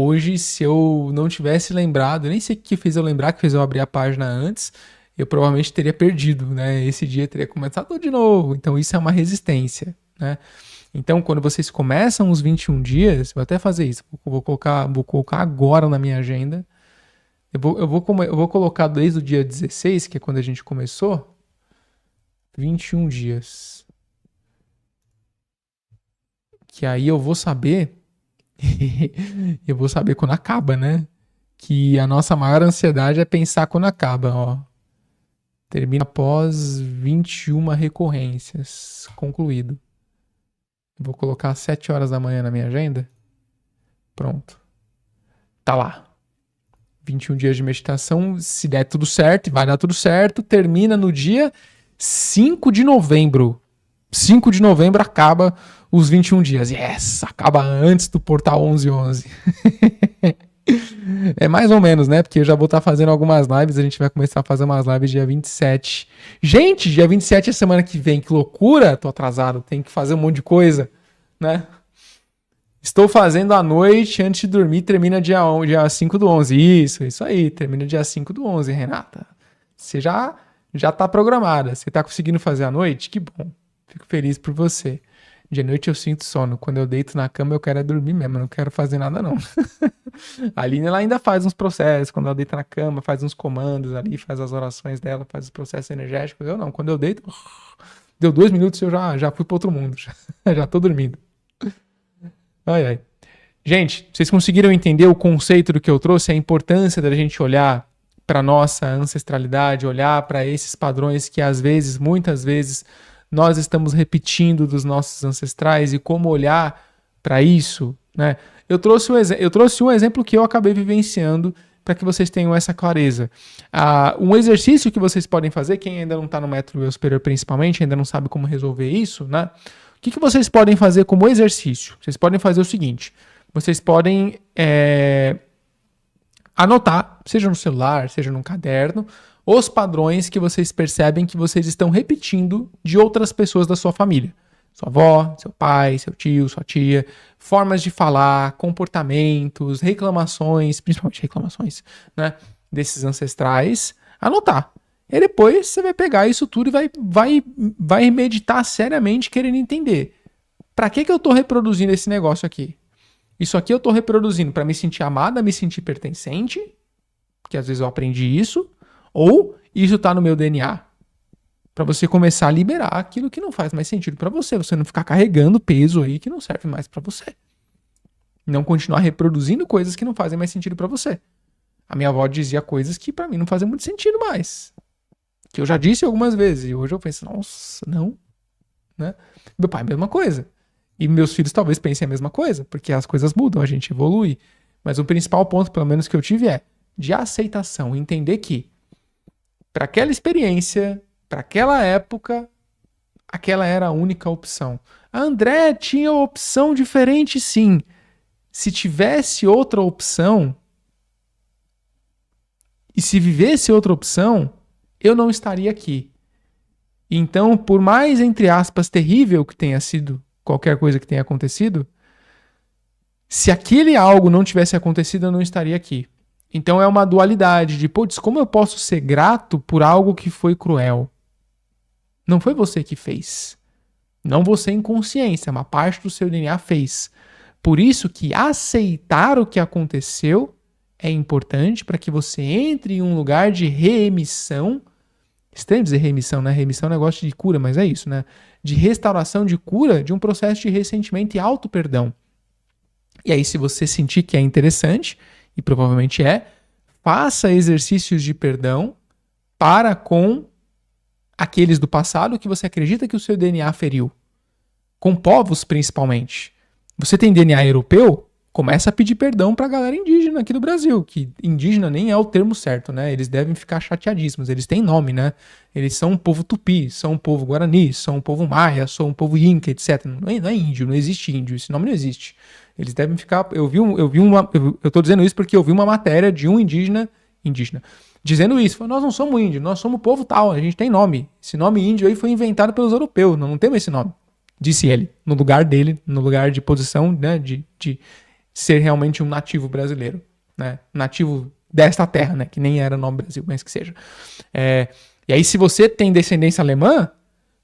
hoje, se eu não tivesse lembrado, nem sei o que fez eu lembrar, que fez eu abrir a página antes, eu provavelmente teria perdido, né? Esse dia teria começado tudo de novo. Então isso é uma resistência, né? Então quando vocês começam os 21 dias, vou até fazer isso, vou colocar agora na minha agenda. Eu vou colocar desde o dia 16, que é quando a gente começou, 21 dias. Que aí eu vou saber, eu vou saber quando acaba, né? Que a nossa maior ansiedade é pensar quando acaba, ó. Termina após 21 recorrências. Concluído. Vou colocar às 7 horas da manhã na minha agenda. Pronto. Tá lá. 21 dias de meditação. Se der tudo certo, vai dar tudo certo. Termina no dia 5 de novembro. 5 de novembro acaba os 21 dias. Yes! Acaba antes do portal 1111. É mais ou menos, né? Porque eu já vou estar fazendo algumas lives. A gente vai começar a fazer umas lives dia 27. Gente, dia 27 é semana que vem. Que loucura! Tô atrasado. Tenho que fazer um monte de coisa, né? Estou fazendo à noite antes de dormir. Termina dia 5 do 11. Isso aí. Termina dia 5 do 11, Renata. Você já tá programada. Você tá conseguindo fazer à noite? Que bom. Fico feliz por você. De noite eu sinto sono. Quando eu deito na cama eu quero dormir mesmo. Eu não quero fazer nada não. A Aline ela ainda faz uns processos. Quando ela deita na cama, faz uns comandos ali, faz as orações dela, faz os processos energéticos. Eu não. Quando eu deito, deu 2 minutos eu já fui para outro mundo. Já tô dormindo. Ai. Gente, vocês conseguiram entender o conceito do que eu trouxe? A importância da gente olhar para nossa ancestralidade, olhar para esses padrões que às vezes, muitas vezes, nós estamos repetindo dos nossos ancestrais e como olhar para isso, né? Eu trouxe um exemplo que eu acabei vivenciando para que vocês tenham essa clareza. Um exercício que vocês podem fazer, quem ainda não está no método eu superior principalmente, ainda não sabe como resolver isso, né? O que vocês podem fazer como exercício? Vocês podem fazer o seguinte, vocês podem anotar, seja no celular, seja num caderno, os padrões que vocês percebem que vocês estão repetindo de outras pessoas da sua família. Sua avó, seu pai, seu tio, sua tia, formas de falar, comportamentos, reclamações, principalmente reclamações, né, desses ancestrais, anotar. E depois você vai pegar isso tudo e vai meditar seriamente querendo entender. Para que eu estou reproduzindo esse negócio aqui? Isso aqui eu estou reproduzindo para me sentir amada, me sentir pertencente, porque às vezes eu aprendi isso, ou isso está no meu DNA. Para você começar a liberar aquilo que não faz mais sentido para você. Você não ficar carregando peso aí que não serve mais para você. Não continuar reproduzindo coisas que não fazem mais sentido para você. A minha avó dizia coisas que para mim não fazem muito sentido mais. Que eu já disse algumas vezes. E hoje eu penso, nossa, não. Né? Meu pai, a mesma coisa. E meus filhos talvez pensem a mesma coisa. Porque as coisas mudam, a gente evolui. Mas o principal ponto, pelo menos que eu tive, é de aceitação. Entender que para aquela experiência, para aquela época, aquela era a única opção. A André tinha opção diferente, sim. Se tivesse outra opção, e se vivesse outra opção, eu não estaria aqui. Então, por mais, entre aspas, terrível que tenha sido qualquer coisa que tenha acontecido, se aquele algo não tivesse acontecido, eu não estaria aqui. Então é uma dualidade de, putz, como eu posso ser grato por algo que foi cruel? Não foi você que fez. Não você em consciência, uma parte do seu DNA fez. Por isso que aceitar o que aconteceu é importante para que você entre em um lugar de remissão. Estranho dizer remissão, né? Remissão é um negócio de cura, mas é isso, né? De restauração, de cura, de um processo de ressentimento e auto-perdão. E aí, se você sentir que é interessante, e provavelmente faça exercícios de perdão para com aqueles do passado que você acredita que o seu DNA feriu. Com povos, principalmente. Você tem DNA europeu? Começa a pedir perdão para a galera indígena aqui do Brasil, que indígena nem é o termo certo, né? Eles devem ficar chateadíssimos, eles têm nome, né? Eles são um povo tupi, são um povo guarani, são um povo maia, são um povo inca, etc. Não é índio, não existe índio, esse nome não existe. Eles devem ficar... Eu tô dizendo isso porque eu vi uma matéria de um indígena dizendo isso. Falou, nós não somos índios, nós somos povo tal, a gente tem nome. Esse nome índio aí foi inventado pelos europeus, não temos esse nome. Disse ele, no lugar dele, no lugar de posição, né, de ser realmente um nativo brasileiro, né? Nativo desta terra, né? Que nem era o nome Brasil, mas que seja. E aí, se você tem descendência alemã,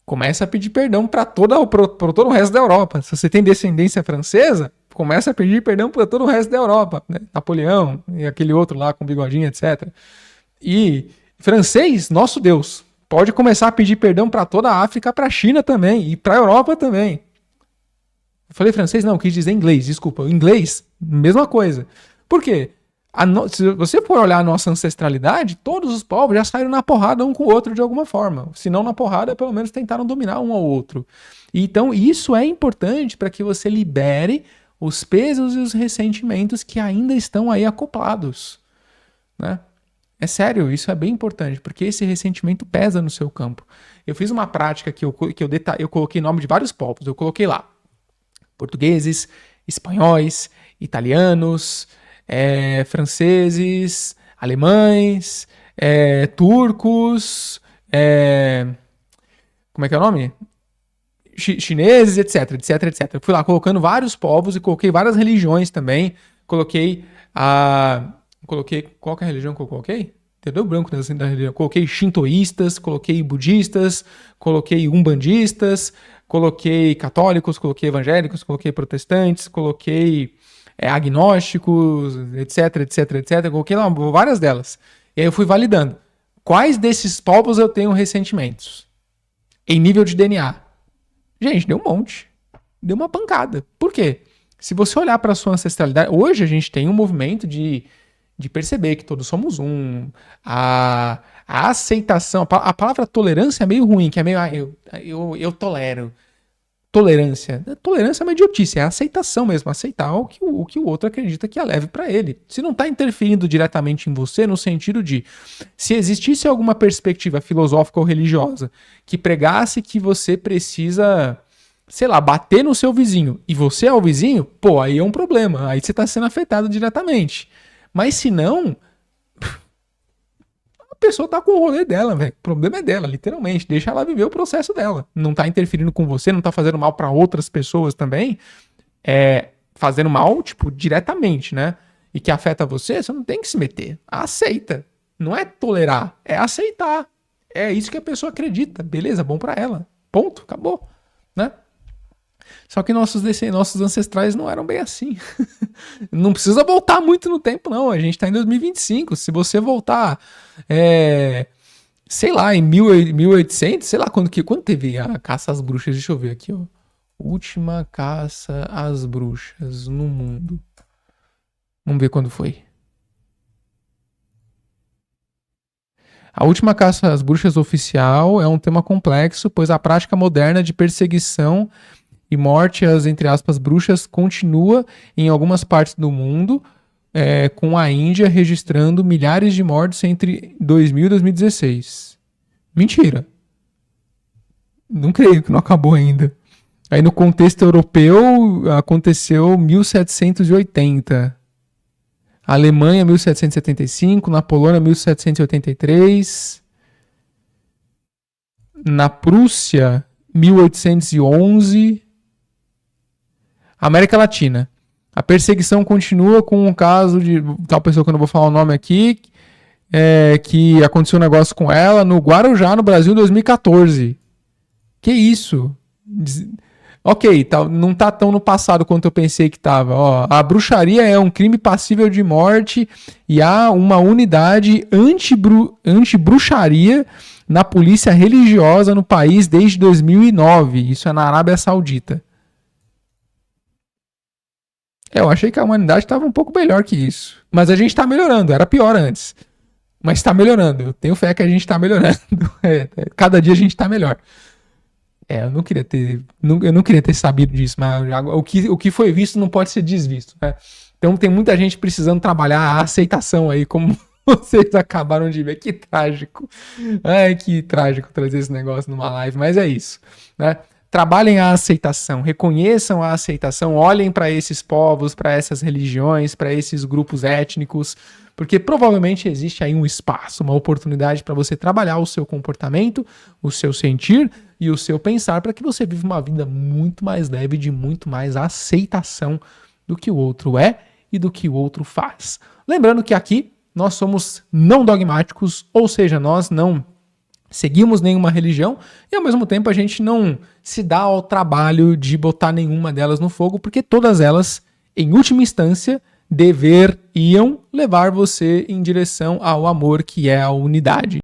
começa a pedir perdão para todo o resto da Europa. Se você tem descendência francesa, começa a pedir perdão para todo o resto da Europa, né? Napoleão e aquele outro lá com bigodinho, etc. E francês, nosso Deus, pode começar a pedir perdão para toda a África, para a China também e para a Europa também. Eu falei francês? Não, quis dizer inglês, desculpa. Inglês, mesma coisa. Por quê? Se você for olhar a nossa ancestralidade, todos os povos já saíram na porrada um com o outro de alguma forma. Se não na porrada, pelo menos tentaram dominar um ao outro. Então, isso é importante para que você libere os pesos e os ressentimentos que ainda estão aí acoplados, né? É sério, isso é bem importante, porque esse ressentimento pesa no seu campo. Eu fiz uma prática que eu coloquei nome de vários povos. Eu coloquei lá portugueses, espanhóis, italianos, franceses, alemães, turcos, como é que é o nome? Chineses, etc, etc, etc. Eu fui lá colocando vários povos e coloquei várias religiões também. Coloquei qual que é a religião que eu coloquei? Deu branco da religião. Coloquei shintoístas, coloquei budistas, coloquei umbandistas, coloquei católicos, coloquei evangélicos, coloquei protestantes, coloquei agnósticos, etc, etc, etc. Coloquei lá várias delas. E aí eu fui validando. Quais desses povos eu tenho ressentimentos? Em nível de DNA. Gente, deu um monte. Deu uma pancada. Por quê? Se você olhar para a sua ancestralidade... Hoje a gente tem um movimento de perceber que todos somos um. A aceitação... A palavra tolerância é meio ruim, que é meio... eu tolero. Tolerância. Tolerância é uma idiotice, é a aceitação mesmo. Aceitar o que o outro acredita que é leve para ele. Se não está interferindo diretamente em você, no sentido de... Se existisse alguma perspectiva filosófica ou religiosa que pregasse que você precisa... sei lá, bater no seu vizinho e você é o vizinho, pô, aí é um problema. Aí você tá sendo afetado diretamente. Mas se não, a pessoa tá com o rolê dela, velho. O problema é dela, literalmente. Deixa ela viver o processo dela. Não tá interferindo com você, não tá fazendo mal pra outras pessoas também. Fazendo mal, tipo, diretamente, né? E que afeta você não tem que se meter. Aceita. Não é tolerar, é aceitar. É isso que a pessoa acredita. Beleza, bom pra ela. Ponto, acabou, né? Só que nossos ancestrais não eram bem assim. Não precisa voltar muito no tempo, não. A gente tá em 2025. Se você voltar, sei lá, em 1800, sei lá quando teve a caça às bruxas. Deixa eu ver aqui, ó. Última caça às bruxas no mundo. Vamos ver quando foi. A última caça às bruxas oficial é um tema complexo, pois a prática moderna de perseguição e morte às, entre aspas, bruxas continua em algumas partes do mundo, com a Índia registrando milhares de mortes entre 2000 e 2016. Mentira. Não creio que não acabou ainda. Aí no contexto europeu aconteceu 1780. Alemanha, 1775. Na Polônia, 1783. Na Prússia, 1811. América Latina. A perseguição continua com um caso de tal pessoa que eu não vou falar o nome aqui, que aconteceu um negócio com ela no Guarujá, no Brasil, em 2014. Que isso? Ok, não tá tão no passado quanto eu pensei que tava. Ó, a bruxaria é um crime passível de morte e há uma unidade anti-bruxaria na polícia religiosa no país desde 2009. Isso é na Arábia Saudita. Eu achei que a humanidade estava um pouco melhor que isso. Mas a gente está melhorando, era pior antes. Mas está melhorando, eu tenho fé que a gente está melhorando. Cada dia a gente está melhor. Eu não queria ter sabido disso, mas o que foi visto não pode ser desvisto, né? Então tem muita gente precisando trabalhar a aceitação aí, como vocês acabaram de ver. Que trágico. Ai, que trágico trazer esse negócio numa live, mas é isso, né? Trabalhem a aceitação, reconheçam a aceitação, olhem para esses povos, para essas religiões, para esses grupos étnicos, porque provavelmente existe aí um espaço, uma oportunidade para você trabalhar o seu comportamento, o seu sentir e o seu pensar para que você viva uma vida muito mais leve, de muito mais aceitação do que o outro é e do que o outro faz. Lembrando que aqui nós somos não dogmáticos, ou seja, nós não seguimos nenhuma religião e ao mesmo tempo a gente não se dá ao trabalho de botar nenhuma delas no fogo, porque todas elas, em última instância, deveriam levar você em direção ao amor, que é a unidade.